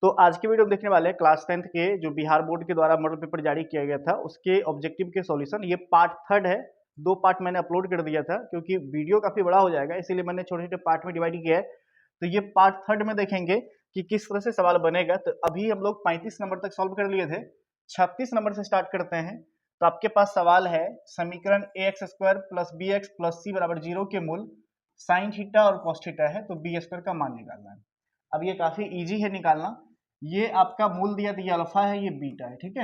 तो आज की वीडियो में देखने वाले हैं क्लास 10th के जो बिहार बोर्ड के द्वारा मॉडल पेपर जारी किया गया था उसके ऑब्जेक्टिव के सॉल्यूशन। ये पार्ट थर्ड है। 2 पार्ट मैंने अपलोड कर दिया था क्योंकि वीडियो काफी बड़ा हो जाएगा, इसीलिए मैंने छोटे-छोटे पार्ट में डिवाइड किया है। तो ये पार्ट थर्ड में देखेंगे कि किस तरह से सवाल बनेगा। तो अभी हम लोग 35 नंबर तक सॉल्व कर लिए थे। 36 नंबर से स्टार्ट करते हैं। तो आपके पास सवाल है समीकरण ax² + bx + c = 0 के मूल sin थीटा और cos थीटा है, तो b² का मान निकालना है। अब ये काफी इजी है निकालना। ये आपका मूल दिया तो ये अल्फा है, ये बीटा है, ठीक है।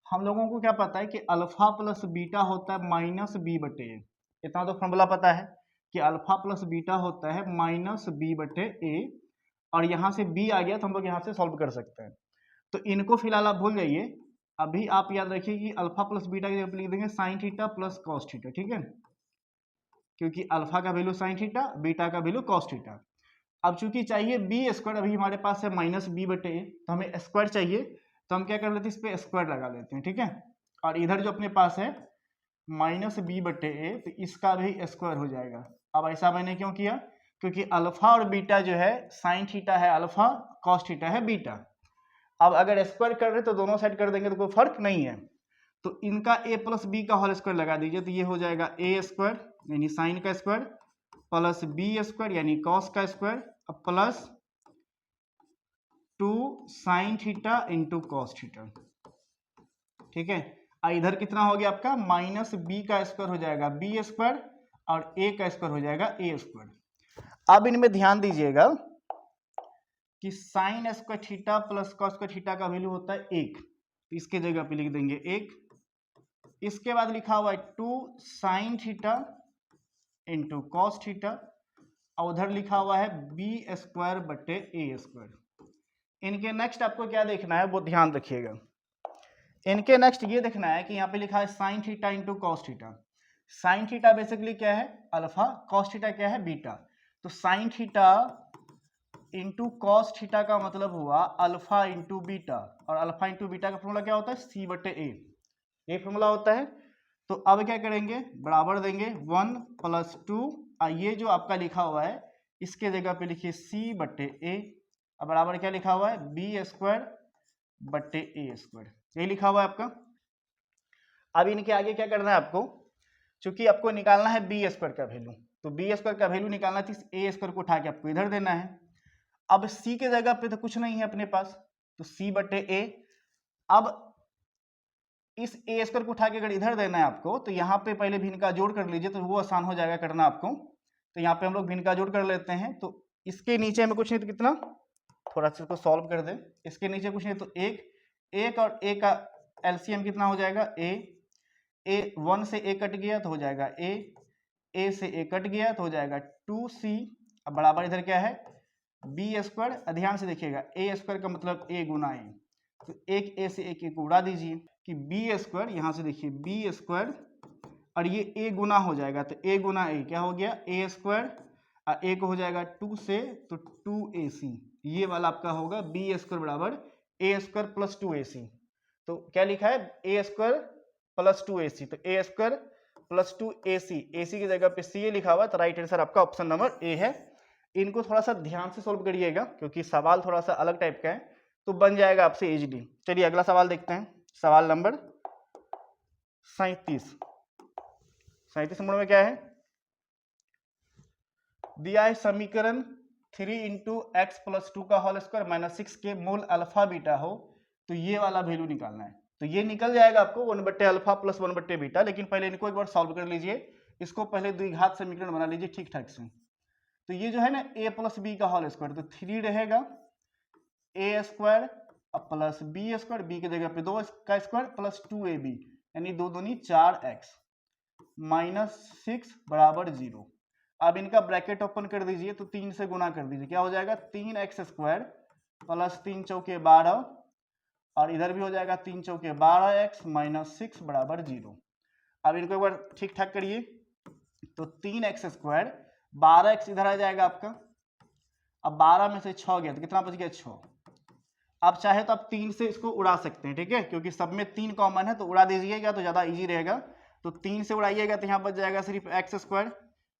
हम लोगों को क्या पता है कि अल्फा प्लस बीटा होता है माइनस बी बटे ए। इतना तो फॉर्मूला पता है कि अल्फा प्लस बीटा होता है माइनस बी बटे ए, और यहाँ से बी आ गया तो हम लोग यहाँ से सॉल्व कर सकते हैं। तो इनको फिलहाल आप भूल जाइए। अभी आप याद रखिए कि अल्फा प्लस बीटा की जगह लिख देंगे sine theta plus cos theta, ठीक है, क्योंकि अल्फा का वैल्यू साइन थीटा, बीटा का वैल्यू कॉस थीटा। अब चूंकि चाहिए b², अभी हमारे पास है माइनस बी बटे ए, तो हमें स्क्वायर चाहिए, तो हम क्या कर लेते हैं, इस पे स्क्वायर लगा लेते हैं, ठीक है। और इधर जो अपने पास है माइनस बी बटे ए, तो इसका भी स्क्वायर हो जाएगा। अब ऐसा मैंने क्यों किया, क्योंकि अल्फा और बीटा जो है साइन थीटा है अल्फा, कॉस थीटा है बीटा। अब अगर स्क्वायर कर रहे तो दोनों साइड कर देंगे तो कोई फर्क नहीं है। तो इनका a प्लस बी का होल स्क्वायर लगा दीजिए, तो ये हो जाएगा a² यानी साइन का स्क्वायर प्लस b² यानी कॉस का square plus 2 sign theta into cos theta, ठीक है। इधर कितना हो गया आपका माइनस बी का स्क्वायर हो जाएगा b² और a का स्क्वायर हो जाएगा a²। अब इनमें ध्यान दीजिएगा कि sine square theta plus cos square theta का वैल्यू होता है 1, तो इसके जगह पे लिख देंगे 1। इसके बाद लिखा हुआ है 2 sign theta into cos theta, और उधर लिखा हुआ है b² बटे a²। इनके नेक्स्ट आपको क्या देखना है वो ध्यान रखिएगा। इनके नेक्स्ट ये देखना है कि यहाँ पे लिखा है sign theta into cos theta. Sine theta basically क्या है अल्फा, कॉस थीटा क्या है बीटा। तो sign theta into cos theta का मतलब हुआ अल्फा इंटू बीटा, और अल्फा इंटू बीटा का फॉर्मूला क्या होता है c बटे a, ये फॉर्मूला होता है। तो अब क्या करेंगे, बराबर देंगे 1 + 2, ये जो आपका लिखा हुआ है इसके जगह पे लिखिए c बटे a, अब बराबर क्या लिखा हुआ है b² बटे a², यही लिखा हुआ है आपका। अब इनके आगे क्या करना है आपको, चूंकि आपको निकालना है b² का वैल्यू, तो b² का वैल्यू निकालना है, तो a² को उठा के आपको इधर देना है। अब c के जगह पे तो कुछ नहीं है अपने पास, तो c बटे a। अब इस a² को उठा के अगर इधर देना है आपको, तो यहाँ पे पहले भिन्न का जोड़ कर लीजिए, तो वो आसान हो जाएगा करना आपको। तो यहाँ पे हम लोग भिन्न का जोड़ कर लेते हैं। तो इसके नीचे में कुछ नहीं तो कितना, थोड़ा सा इसको सॉल्व कर दें, इसके नीचे कुछ नहीं तो एक और a का एलसीएम कितना हो जाएगा a 1 से a कट गया तो हो जाएगा a से a कट गया तो हो जाएगा 2c। अब बराबर इधर क्या है b², ध्यान से देखिएगा a² का मतलब a गुना a, तो एक a से एक उड़ा दीजिए कि b² यहाँ से देखिए b² और ये a गुना हो जाएगा, तो a गुना a क्या हो गया a², और a को हो जाएगा 2 से तो 2ac, ये वाला आपका होगा b² बराबर a² प्लस 2ac। तो क्या लिखा है a² प्लस 2ac, तो a² प्लस 2ac, ac की जगह पे c लिखा हुआ, तो राइट आंसर आपका ऑप्शन नंबर a है। इनको थोड़ा सा ध्यान से सोल्व करिएगा क्योंकि सवाल थोड़ा सा अलग टाइप का है, तो बन जाएगा आपसे इजीली। चलिए अगला सवाल देखते हैं, सवाल नंबर 37। 37 नंबर में क्या है, दिया है समीकरण 3 × x + 2 का होल स्क्वायर माइनस 6 के मूल अल्फा बीटा हो, तो ये वाला वैल्यू निकालना है। तो ये निकल जाएगा आपको 1 बटे अल्फा प्लस 1 बटे बीटा, लेकिन पहले इनको एक बार सॉल्व कर लीजिए, इसको पहले द्विघात समीकरण बना लीजिए ठीक ठाक से। तो ये जो है ना a प्लस बी का होल स्क्वायर, तो 3 रहेगा a² प्लस b², b की जगह पे 2 का स्क्वायर प्लस 2ab यानी 2 दूनी 4x माइनस 6 बराबर 0। अब इनका ब्रैकेट ओपन कर दीजिए, तो 3 से गुना कर दीजिए, क्या हो जाएगा 3x² प्लस 3 चौके 12, और इधर भी हो जाएगा 3 चौके 12x माइनस 6 बराबर 0। अब इनको एक बार ठीक ठाक करिए, तो 3x², 12x इधर आ जाएगा आपका, अब 12 में से 6 गया तो कितना बच गया 6। आप चाहे तो आप 3 से इसको उड़ा सकते हैं, ठीक है, क्योंकि सब में 3 कॉमन है, तो उड़ा दीजिएगा तो ज्यादा इजी रहेगा। तो 3 से उड़ाइएगा तो यहाँ बच जाएगा सिर्फ x²,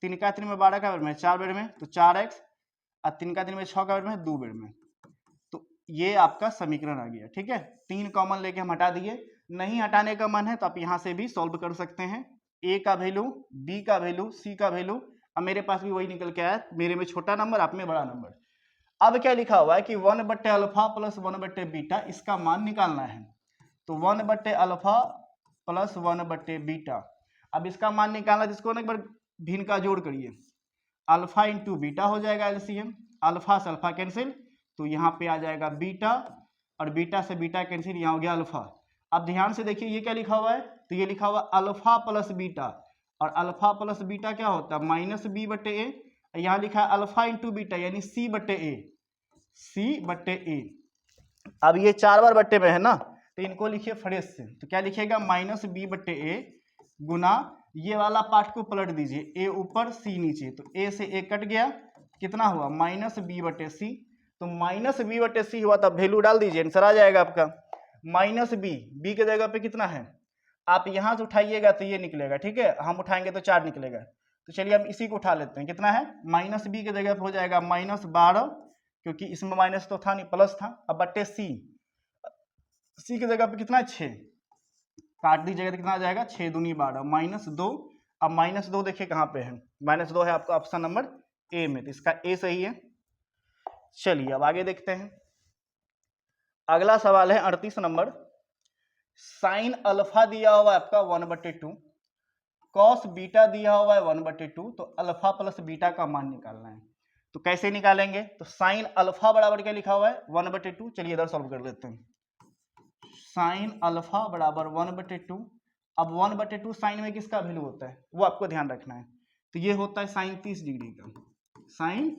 3 का 3 में 12 का बेर में 4 बेर में तो 4x, और 3 का 3 में 6 का बेर में 2 बेर में, तो ये आपका समीकरण आ गया। ठीक है, 3 कॉमन लेके हम हटा दिए। नहीं हटाने का मन है तो आप यहाँ से भी सॉल्व कर सकते हैं। ए का वैल्यू, बी का वैल्यू, सी का वैल्यू, अब मेरे पास भी वही निकल के आया, मेरे में छोटा नंबर, आप में बड़ा नंबर। अब क्या लिखा हुआ है कि 1/अल्फा प्लस 1/बीटा, इसका मान निकालना है। तो 1/अल्फा प्लस 1/बीटा, अब इसका मान निकालना, जिसको ना एक बार भिन्न का जोड़ करिए, अल्फा इंटू बीटा हो जाएगा एलसीएम, अल्फा से अल्फा कैंसिल, तो यहाँ पे आ जाएगा बीटा, और बीटा से बीटा कैंसिल, यहाँ हो गया अल्फा। अब ध्यान से देखिए ये क्या लिखा हुआ है, तो ये लिखा हुआ अल्फा प्लस बीटा, और अल्फा प्लस बीटा क्या होता है माइनस बी बटे ए, यहाँ लिखा है अल्फा इंटू बीटा यानी सी बटे ए, सी बटे ए। अब ये 4 बार बट्टे में है ना, तो इनको लिखिए फ्रेश से, तो क्या लिखिएगा माइनस बी बटे ए गुना, ये वाला पार्ट को पलट दीजिए, ए ऊपर सी नीचे, तो ए से ए कट गया, कितना हुआ माइनस बी बटे सी, तो माइनस बी बटे सी हुआ, तब वैल्यू डाल दीजिए, आंसर आ जाएगा आपका माइनस बी, बी के जगह पे कितना है, आप यहां से उठाइएगा तो ये निकलेगा, ठीक है, हम उठाएंगे तो 4 निकलेगा, तो चलिए हम इसी को उठा लेते हैं, कितना है माइनस बी के जगह पे हो जाएगा -12, क्योंकि इसमें माइनस तो था नहीं, प्लस था, अब बट्टे सी, सी की जगह पे कितना है 6, काट दीजिएगा तो कितना आ जाएगा 6 दूनी 12, -2, अब -2 देखिए कहाँ पे है, -2 है आपका ऑप्शन नंबर ए में, तो इसका ए सही है। चलिए अब आगे देखते हैं, अगला सवाल है 38 नंबर, साइन अल्फा दिया हुआ है आपका 1/2, कॉस बीटा दिया हुआ है 1/2, तो अल्फा प्लस बीटा का मान निकालना है, तो कैसे निकालेंगे, तो साइन अल्फा बराबर क्या लिखा हुआ है 1/2, चलिए इधर सॉल्व कर लेते हैं, साइन अल्फा बराबर 1/2, अब 1/2 साइन में किसका वैल्यू होता है वो आपको ध्यान रखना है, तो ये होता है साइन 30 डिग्री का, साइन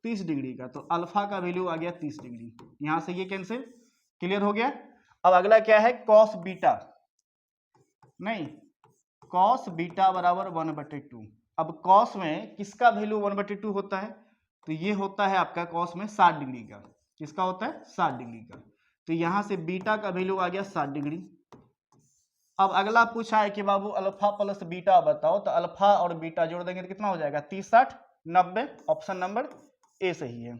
30 डिग्री का, तो अल्फा का वैल्यू आ गया 30 डिग्री, यहां से ये कैंसिल, क्लियर हो गया। अब अगला क्या है कॉस बीटा, नहीं कॉस बीटा बराबर 1/2, अब कॉस में किसका वैल्यू 1/2 होता है, तो ये होता है आपका कॉस में 60 डिग्री का, किसका होता है 60 डिग्री का, तो यहां से बीटा का वैल्यू आ गया 60 डिग्री। अब अगला पूछा है कि बाबू अल्फा प्लस बीटा बताओ, तो अल्फा और बीटा जोड़ देंगे तो कितना हो जाएगा 30 60 90, ऑप्शन नंबर ए सही है।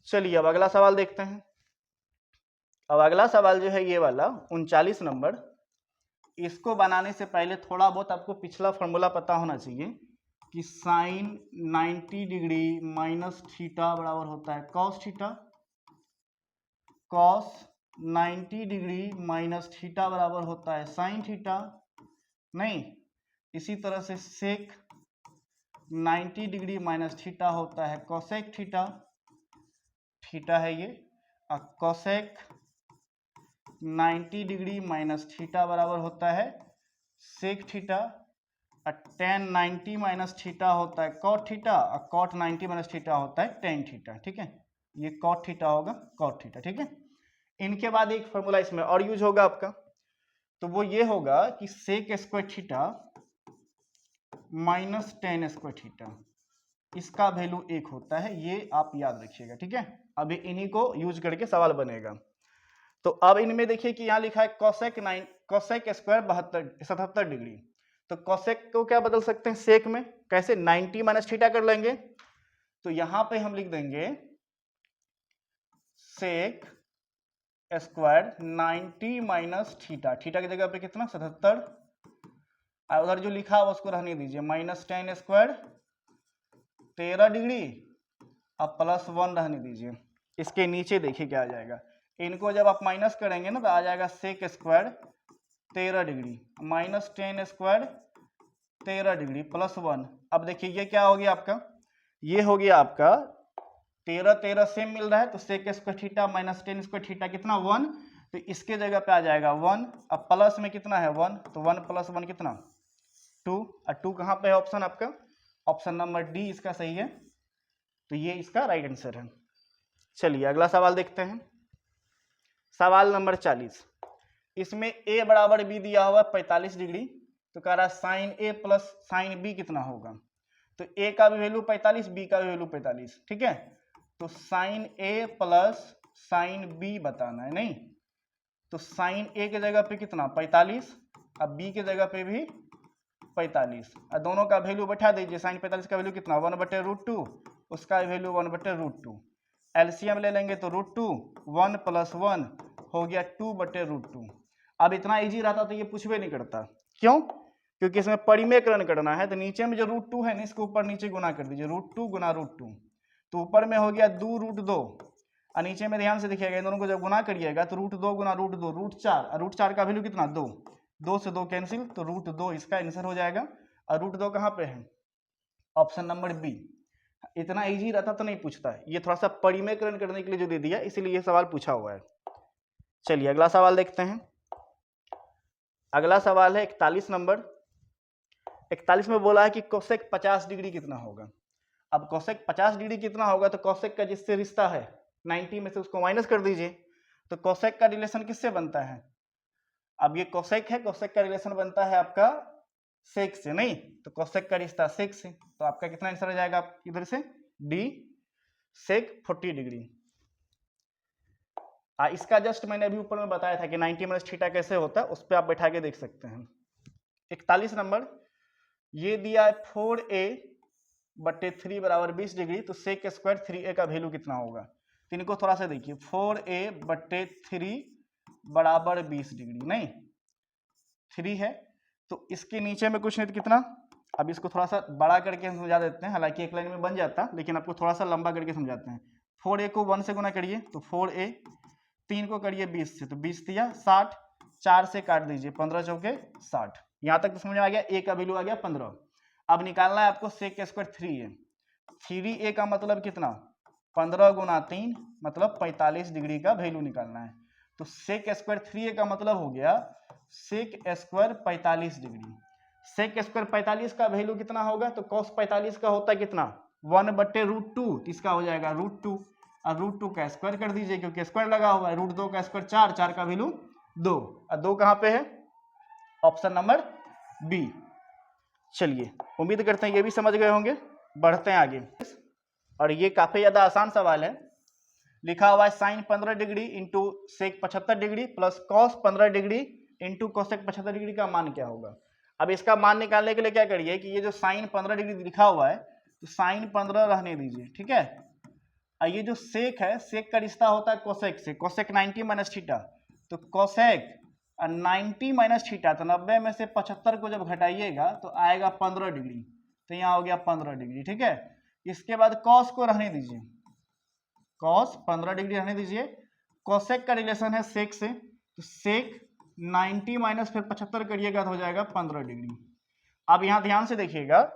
चलिए अब अगला सवाल देखते हैं, अब अगला सवाल जो है ये वाला 39 नंबर, इसको बनाने से पहले थोड़ा बहुत आपको पिछला फॉर्मूला पता होना चाहिए कि साइन 90 डिग्री माइनस थीटा बराबर होता है cos theta, cos 90 degree minus theta बराबर होता है साइन थीटा, नहीं इसी तरह से सेक 90 डिग्री माइनस थीटा होता है कोसेक थीटा, थीटा है ये, और कोसेक 90 डिग्री माइनस थीटा बराबर होता है सेक थीटा, और टेन 90 माइनस थीटा होता है कॉट थीटा, और कॉट 90 माइनस थीटा होता है टेन थीटा, ठीक है, ये कॉट थीटा होगा कॉट थीटा, ठीक है। इनके बाद एक फॉर्मूला इसमें और यूज होगा आपका, तो वो ये होगा कि sec square theta minus tan square theta, इसका वैल्यू 1 होता है, ये आप याद रखिएगा, ठीक है, अभी इन्हीं को यूज करके सवाल बनेगा। तो अब इनमें देखिए कि यहाँ लिखा है कोसेक स्क्वायर 77 डिग्री, तो कोसेक को क्या बदल सकते हैं सेक में, कैसे 90 माइनस थीटा कर लेंगे, तो यहां पे हम लिख देंगे sec square 90 minus theta, theta की जगह पे कितना 77, और उधर जो लिखा है उसको रहने दीजिए -10 स्क्वायर 13 डिग्री, अब +1 रहने दीजिए, इसके नीचे देखिए क्या आ जाएगा, इनको जब आप माइनस करेंगे ना तो आ जाएगा sec square 13 degree -10 square 13 degree +1, अब देखिए ये क्या हो गया आपका, ये हो गया आपका 13 13 सेम मिल रहा है, तो sec square theta -10 square theta कितना 1, तो इसके जगह पे आ जाएगा 1, अब प्लस में कितना है 1, तो 1 + 1 कितना 2, और 2 कहाँ पे है ऑप्शन आपका, ऑप्शन नंबर डी इसका सही है, तो ये इसका राइट आंसर है। चलिए अगला सवाल देखते हैं, सवाल नंबर 40, इसमें a बराबर b दिया हुआ 45 डिग्री, तो कह रहा है sine a plus sine b कितना होगा, तो a का भी वैल्यू 45, b का भी वैल्यू 45, ठीक है, तो sine a plus sine b बताना है, नहीं तो साइन a के जगह पे कितना 45, अब b के जगह पे भी 45, और दोनों का वैल्यू बैठा दीजिए, साइन 45 का वैल्यू कितना 1/√2, उसका वैल्यू 1/√2, एलसीएम ले लेंगे तो √2, 1 + 1 हो गया 2/√2। अब इतना इजी रहता तो ये पूछबे नहीं करता। क्यों? क्योंकि इसमें परिमेयकरण करना है, तो नीचे में जो √2 है ना, इसको ऊपर नीचे गुना कर दीजिए, √2 गुना √2, तो ऊपर में हो गया 2√2 और नीचे में ध्यान से देखिएगा, इन दोनों को जब गुना करिएगा तो √2 गुना √2 √4, और √4 का वैल्यू कितना 2, 2 से 2 कैंसिल, तो √2 इसका आंसर हो जाएगा। और √2 कहाँ पे है? Option number B. इतना इजी रहता तो नहीं पूछता है, ये थोड़ा सा परिमेयकरण करने के लिए जो दे दिया, इसीलिए ये सवाल पूछा हुआ है। चलिए अगला सवाल देखते हैं। अगला सवाल है 41 नंबर। 41 में बोला है कि कोसेक 50 डिग्री कितना होगा। अब कोसेक 50 डिग्री कितना होगा, तो कोसेक का जिससे रिश्ता है 90 में से उसको माइनस कर दीजिए, तो कोसेक का रिलेशन किससे बनता है? अब ये कोसेक है, कोसेक का रिलेशन बनता है आपका सेक से, नहीं तो कोसेक का रिश्ता सेक से, तो आपका कितना आंसर हो जाएगा इधर से? डी, सेक 40 डिग्री। इसका जस्ट मैंने अभी ऊपर में बताया था कि 90 - थीटा कैसे होता है, उस पर आप बैठा के देख सकते हैं। 41 नंबर, ये दिया है 4a/3 = 20 डिग्री, तो सेक स्क्वायर 3a का वैल्यू कितना होगा? तो इनको थोड़ा सा देखिए, 4a/3 = 20 डिग्री, नहीं 3 है, तो इसके नीचे में कुछ नहीं तो कितना। अब इसको थोड़ा सा बड़ा करके हम समझा देते हैं, हालांकि एक लाइन में बन जाता, लेकिन आपको थोड़ा सा लंबा करके समझाते हैं। 4a को 1 से गुना करिए तो 4a, 3 को करिए 20 से, तो 20 दिया 60, 4 से काट दीजिए, 15 चौके 60। यहाँ तक तो समझ में आ गया, a का वैल्यू आ गया 15। अब निकालना है आपको सेक स्क्वायर 3a। 3a का मतलब कितना? 15 गुना 3 मतलब 45 डिग्री का वैल्यू निकालना है। तो सेक स्क्वायर 3a का मतलब हो गया sec square 45 degree. Sec square 45 का वैल्यू कितना होगा? तो cos 45 का होता है कितना? 1/√2, इसका हो जाएगा √2, और √2 का स्क्वायर कर दीजिए क्योंकि स्क्वायर लगा हुआ है। √2 का स्क्वायर 4, 4 का वैल्यू 2, और 2 कहाँ पे है? Option number B. चलिए उम्मीद करते हैं ये भी समझ गए होंगे। बढ़ते हैं आगे, और ये काफी ज्यादा आसान सवाल है। लिखा हुआ है sine 15 degree into sec 75 degree plus cos 15 degree into cosec 75 degree का मान क्या होगा? अब इसका मान निकालने के लिए क्या करिए कि ये जो साइन 15 डिग्री लिखा हुआ है, तो साइन 15 रहने दीजिए, ठीक है। और ये जो सेक है, सेक का रिश्ता होता है कोसेक से, कोसेक 90 - थीटा, तो कोसेक 90 - थीटा, तो 90 में से 75 को जब घटाइएगा तो आएगा 15 डिग्री, तो यहाँ हो गया 15 डिग्री, ठीक है। इसके बाद कॉस को रहने दीजिए, कॉस 15 डिग्री रहने दीजिए। कोसेक का रिलेशन है सेक से, तो सेक 90 - फिर 75 करिएगा तो हो जाएगा 15 डिग्री। अब यहाँ ध्यान से देखिएगा,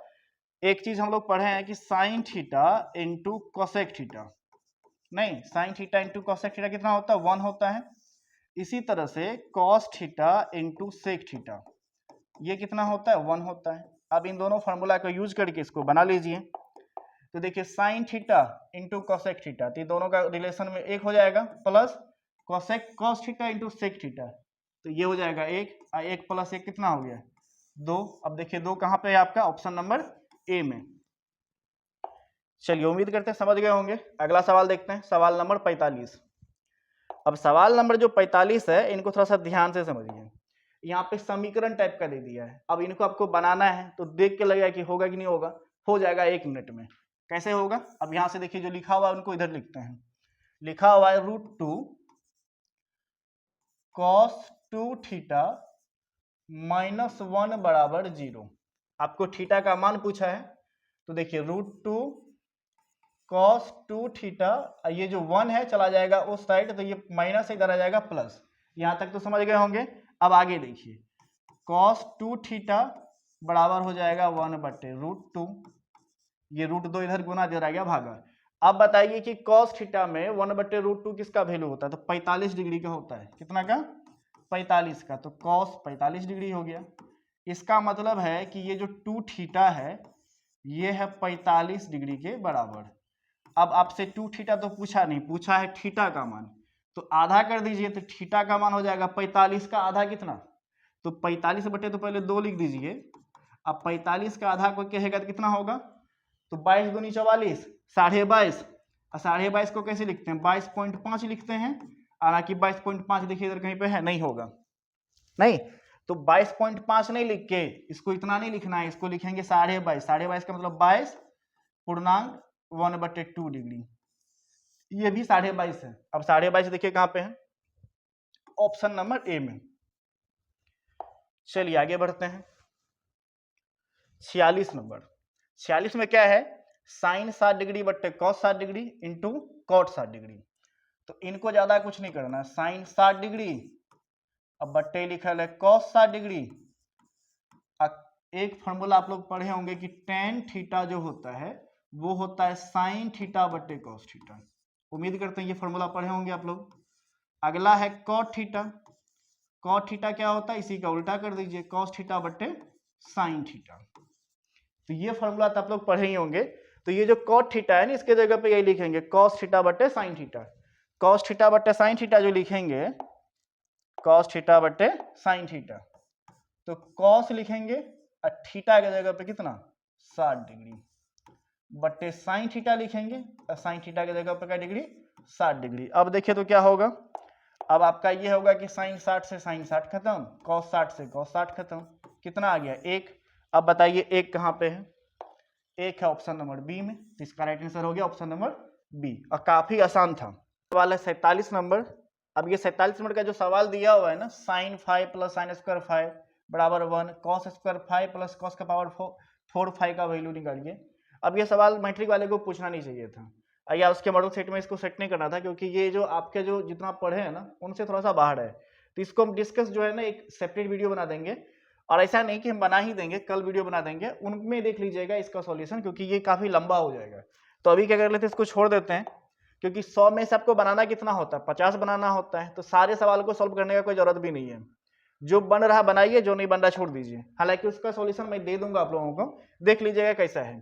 एक चीज हम लोग पढ़े हैं कि sine theta into cosec theta, नहीं sine theta into cosec theta कितना होता है? 1 होता है। इसी तरह से cos theta into sec theta, ये कितना होता है? 1 होता है। अब इन दोनों फार्मूला का यूज करके इसको बना लीजिए, तो देखिए sine theta into cosec theta, तो दोनों का रिलेशन में 1 हो जाएगा, plus cosec cos theta into sec theta, तो ये हो जाएगा 1, और 1 + 1 कितना हो गया? 2। अब देखिए 2 कहाँ पे है आपका? ऑप्शन नंबर ए में। चलिए उम्मीद करते हैं समझ गए होंगे। अगला सवाल देखते हैं, सवाल नंबर 45। अब सवाल नंबर जो 45 है, इनको थोड़ा सा ध्यान से समझिए। यहाँ पे समीकरण टाइप का दे दिया है, अब इनको आपको बनाना है, तो देख के लगेगा कि होगा कि नहीं होगा। हो जाएगा 1 मिनट में। कैसे होगा? अब यहाँ से देखिए, जो लिखा हुआ है उनको इधर लिखते हैं। लिखा हुआ है √2 cos 2 थीटा -1 = 0। आपको थीटा का मान पूछा है, तो देखिए √2 cos 2 थीटा, ये जो 1 है चला जाएगा उस साइड, तो ये माइनस इधर आ जाएगा प्लस। यहाँ तक तो समझ गए होंगे। अब आगे देखिए, cos 2 थीटा बराबर हो जाएगा 1/√2, ये √2 इधर गुना इधर आ गया भागा। अब बताइए कि cos थीटा में 1/√2 किसका वैल्यू होता है? तो 45 डिग्री का होता है। कितना का? 45 का, तो cos 45 डिग्री हो गया। इसका मतलब है कि ये जो 2 थीटा है, ये है 45 डिग्री के बराबर। अब आपसे 2 थीटा तो पूछा नहीं, पूछा है थीटा का मान, तो आधा कर दीजिए, तो थीटा का मान हो जाएगा 45 का आधा कितना? तो 45 बटे तो पहले 2 लिख दीजिए। अब 45 का आधा को कहेगा तो कितना होगा? तो 22 दूनी 44, 22.5, और 22.5 को कैसे लिखते हैं? 22.5 लिखते हैं। हालांकि 22.5 देखिए इधर कहीं पे है, नहीं होगा, नहीं, तो 22.5 नहीं लिख के इसको इतना नहीं लिखना है, इसको लिखेंगे 22.5। 22.5 का मतलब 22 पूर्णांक 1/2 डिग्री। ये भी 22.5 है। अब 22.5 देखिए कहाँ पे है, ऑप्शन नंबर ए में। चलिए आगे बढ़ते हैं। 46 नंबर, 46 में क्या है, साइन 60 डिग्री बट्टे cos 60 degree into cot 60 degree. तो इनको ज्यादा कुछ नहीं करना है, साइन 60 डिग्री अब बट्टे लिखा है कॉस 60 डिग्री। एक फॉर्मूला आप लोग पढ़े होंगे कि टेन थीटा जो होता है वो होता है साइन थीटा बट्टे कॉस थीटा। उम्मीद करते हैं ये फॉर्मूला पढ़े होंगे आप लोग। अगला है कॉट थीटा, कॉट थीटा क्या होता है, इसी का उल्टा कर दीजिए, कॉस थीटा बट्टे साइन थीटा। तो ये फॉर्मूला तो आप लोग पढ़े ही होंगे। तो ये जो कॉट थीटा है ना, इसके जगह पे यही लिखेंगे कॉस थीटा बट्टे साइन थीटा। कॉस थीटा बट्टे साइन थीटा जो लिखेंगे, कॉस थीटा बट्टे साइन थीटा, तो कॉस लिखेंगे और थीटा के जगह पे कितना 60 डिग्री बट्टे साइन थीटा लिखेंगे और साइन थीटा के जगह पे क्या डिग्री 60 डिग्री। अब देखिए तो क्या होगा, अब आपका ये होगा कि साइन 60 से साइन 60 खत्म, कॉस 60 से कॉस 60 खत्म, कितना आ गया 1। अब बताइए 1 कहाँ पे है, 1 है ऑप्शन नंबर बी में। तो इसका राइट आंसर हो गया ऑप्शन नंबर बी, और काफी आसान था। सवाल है 47 नंबर। अब ये 47 नंबर का जो सवाल दिया हुआ है ना, साइन 5 प्लस साइन स्क्वायर 5 बराबर 1, कॉस स्क्वायर 5 प्लस कॉस का पावर 4 5 का वैल्यू निकालिए। अब ये सवाल मैट्रिक वाले को पूछना नहीं चाहिए था, या उसके मॉडल सेट में इसको सेट नहीं करना था, क्योंकि ये जो आपके जो जितना पढ़े हैं ना उनसे थोड़ा सा बाहर है। तो इसको हम डिस्कस जो है ना एक सेपरेट वीडियो बना देंगे, और ऐसा नहीं कि हम बना ही देंगे, कल वीडियो बना देंगे, उनमें देख लीजिएगा इसका सॉल्यूशन, क्योंकि ये काफी लंबा हो जाएगा। तो अभी क्या कर लेते हैं, इसको छोड़ देते हैं, क्योंकि 100 में से आपको बनाना कितना होता है, 50 बनाना होता है। तो सारे सवाल को सॉल्व करने का कोई जरूरत भी नहीं है, जो बन रहा बनाइए, जो नहीं बन रहा छोड़ दीजिए। हालांकि उसका सॉल्यूशन मैं दे दूंगा आप लोगों को, देख लीजिएगा कैसा है।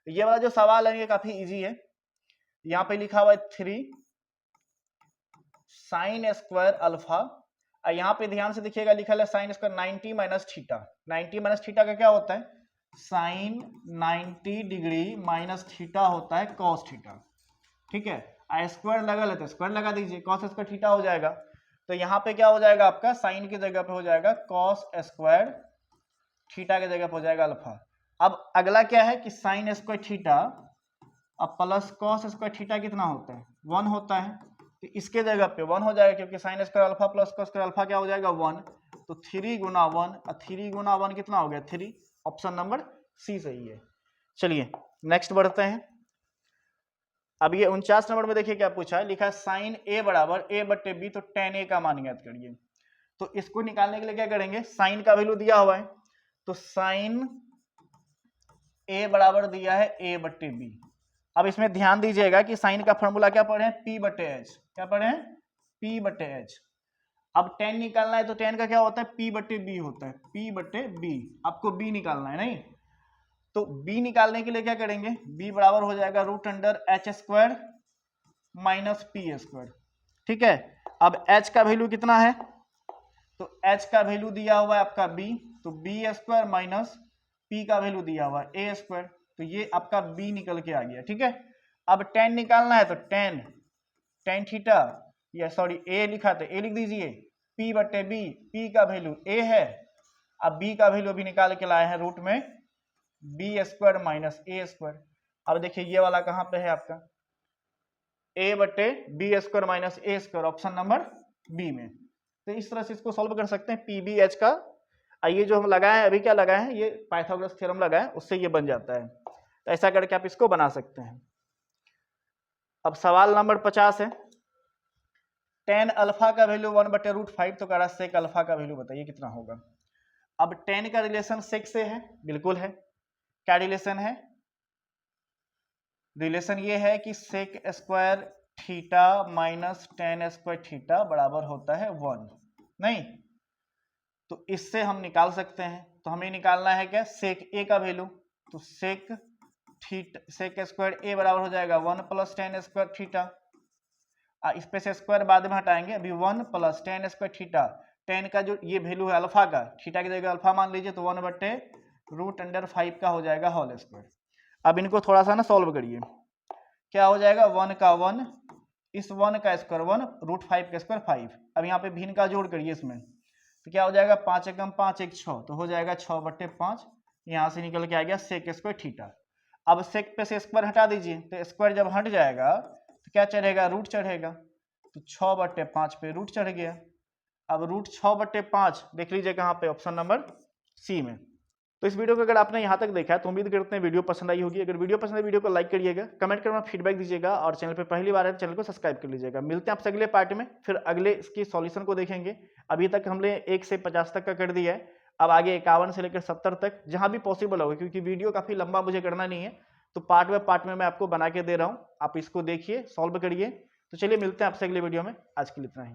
ये वाला जो सवाल है ये काफी इजी है। यहाँ पे लिखा हुआ है 3 साइन स्क्वायर अल्फा, और यहाँ पे ध्यान से देखिएगा लिखा है sine square 90 minus theta. 90 minus theta का क्या होता है, साइन 90 डिग्री माइनस थीटा होता है कॉस थीटा। ठीक है, स्क्वायर लगा लेते हैं, स्क्वायर लगा दीजिए, कॉस स्क्वायर थीटा हो जाएगा। तो यहाँ पे क्या हो जाएगा आपका, साइन की जगह पे हो जाएगा कॉस स्क्वायर, थीटा की जगह पे हो जाएगा अल्फा। अब अगला क्या है कि साइन स्क्वायर थीटा अब प्लस कॉस स्क्वायर थीटा कितना होता है, 1 होता है। तो इसके जगह पे 1 हो जाएगा, क्योंकि sine square alpha plus cos square alpha क्या हो जाएगा 1। तो 3 गुना 1, और 3 गुना 1 कितना हो गया 3। ऑप्शन नंबर सी सही है। चलिए नेक्स्ट बढ़ते हैं। अब ये 49 नंबर में देखिए क्या पूछा है, लिखा है साइन ए बराबर ए बट्टे बी, तो tan a का मान ज्ञात करिए। तो इसको निकालने के लिए क्या करेंगे, साइन का वैल्यू दिया हुआ है, तो साइन ए बराबर दिया है ए बट्टे बी। अब इसमें ध्यान दीजिएगा कि साइन का फॉर्मूला क्या पढ़े हैं, पी बटे एच। क्या पढ़े हैं, पी बटे एच। अब tan निकालना है तो tan का क्या होता है, पी बटे बी होता है, पी बटे बी। आपको b निकालना है नहीं, तो b निकालने के लिए क्या करेंगे, b बराबर हो जाएगा root under H square minus P square. ठीक है, अब h का वैल्यू कितना है, तो h का वैल्यू दिया हुआ है आपका b, तो बी स्क्वायर माइनस p का वैल्यू दिया हुआ है a स्क्वायर, तो ये आपका b निकल के आ गया। ठीक है, अब tan निकालना है तो tan थीटा, या सॉरी a लिखा तो a लिख दीजिए, p बटे b, p का वैल्यू a है, अब b का वैल्यू अभी निकाल के लाए हैं रूट में बी स्क्वायर माइनस ए स्क्वायर। अब देखिए ये वाला कहाँ पे है आपका, a बटे बी स्क्वायर माइनस ए स्क्वायर, ऑप्शन नंबर बी में। तो इस तरह से इसको सॉल्व कर सकते हैं पी बी एच का। ये जो हम लगाए हैं अभी, क्या लगाए हैं, ये पाइथागोरस थ्योरम लगाए, उससे ये बन जाता है। तो ऐसा करके आप इसको बना सकते हैं। अब सवाल नंबर 50 है, tan अल्फा का वैल्यू 1 बटे रूट 5, तो कह रहा सेक अल्फा का वैल्यू बताइए कितना होगा। अब tan का रिलेशन सेक से है, बिल्कुल है। क्या रिलेशन है, रिलेशन ये है कि sec square theta minus tan square theta बराबर होता है 1, नहीं तो इससे हम निकाल सकते हैं। तो हमें निकालना है क्या, सेक ए का वैल्यू, तो सेक स्क्वायर ए बराबर हो जाएगा 1 प्लस tan स्क्वायर थीटा, इस पे से स्क्वायर बाद में हटाएंगे, अभी 1 plus tan square theta, tan का जो ये वैल्यू है अल्फा का, थीटा की जगह अल्फा मान लीजिए, तो 1 बटे रूट अंडर 5 का हो जाएगा होल स्क्वायर। अब इनको थोड़ा सा ना सॉल्व करिए, क्या हो जाएगा 1 का 1, इस 1 का स्क्वायर 1, रूट 5 का स्क्वायर 5। अब यहाँ पे भिन्न का जोड़ करिए इसमें, तो क्या हो जाएगा 5 एकम 5 1 6, तो हो जाएगा 6 बटे 5। यहाँ से निकल के आ गया सेक स्क्वायर थीटा। अब सेक पे से स्क्वायर हटा दीजिए, तो स्क्वायर जब हट जाएगा तो क्या चढ़ेगा, रूट चढ़ेगा। तो 6/5 पे रूट चढ़ गया। अब रूट 6/5 देख लीजिए कहाँ पे, ऑप्शन नंबर सी में। तो इस वीडियो को अगर आपने यहाँ तक देखा है तो उम्मीद करते हैं वीडियो पसंद आई होगी। अगर वीडियो पसंद है वीडियो को लाइक करिएगा, कमेंट करना, फीडबैक दीजिएगा और चैनल पे पहली बार है चैनल को सब्सक्राइब कर लीजिएगा। मिलते हैं आपसे अगले पार्ट में, फिर अगले इसकी सॉल्यूशन को देखेंगे। अभी तक हमने 1 से 50 तक का कर दिया है, अब आगे 51 से लेकर 70 तक जहां भी पॉसिबल होगा, क्योंकि वीडियो काफी लंबा मुझे करना नहीं है, तो पार्ट बाय पार्ट में मैं आपको बना के दे रहा हूँ, आप इसको देखिए, सॉल्व करिए। तो चलिए मिलते हैं आपसे अगले वीडियो में, आज के लिए इतना ही।